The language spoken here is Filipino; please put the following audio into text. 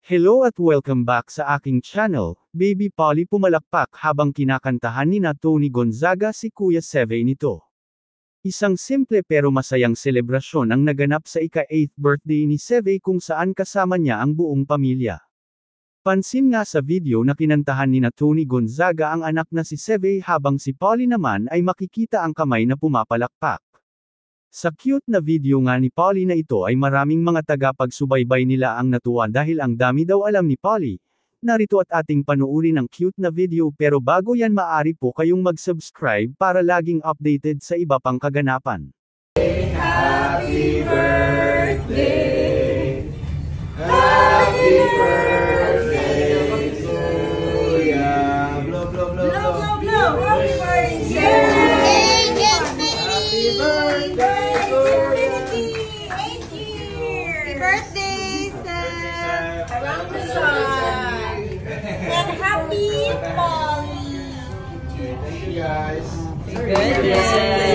Hello at welcome back sa aking channel, Baby Polly pumalakpak habang kinakantahan ni Tony Gonzaga si Kuya Seve nito. Isang simple pero masayang selebrasyon ang naganap sa ika-8th birthday ni Seve kung saan kasama niya ang buong pamilya. Pansin nga sa video na kinantahan ni Tony Gonzaga ang anak na si Seve habang si Polly naman ay makikita ang kamay na pumapalakpak. Sa cute na video nga ni Polly na ito ay maraming mga tagapagsubaybay nila ang natuwa dahil ang dami daw alam ni Polly. Narito at ating panuuri ng cute na video pero bago yan maaari po kayong mag-subscribe para laging updated sa iba pang kaganapan. Happy birthday! Happy birthday to ya! Blow, blow, blow, blow! Blow, blow, blow! Happy birthday! Happy birthday! Around the sun. And happy Polly. Thank you guys. Happy birthday.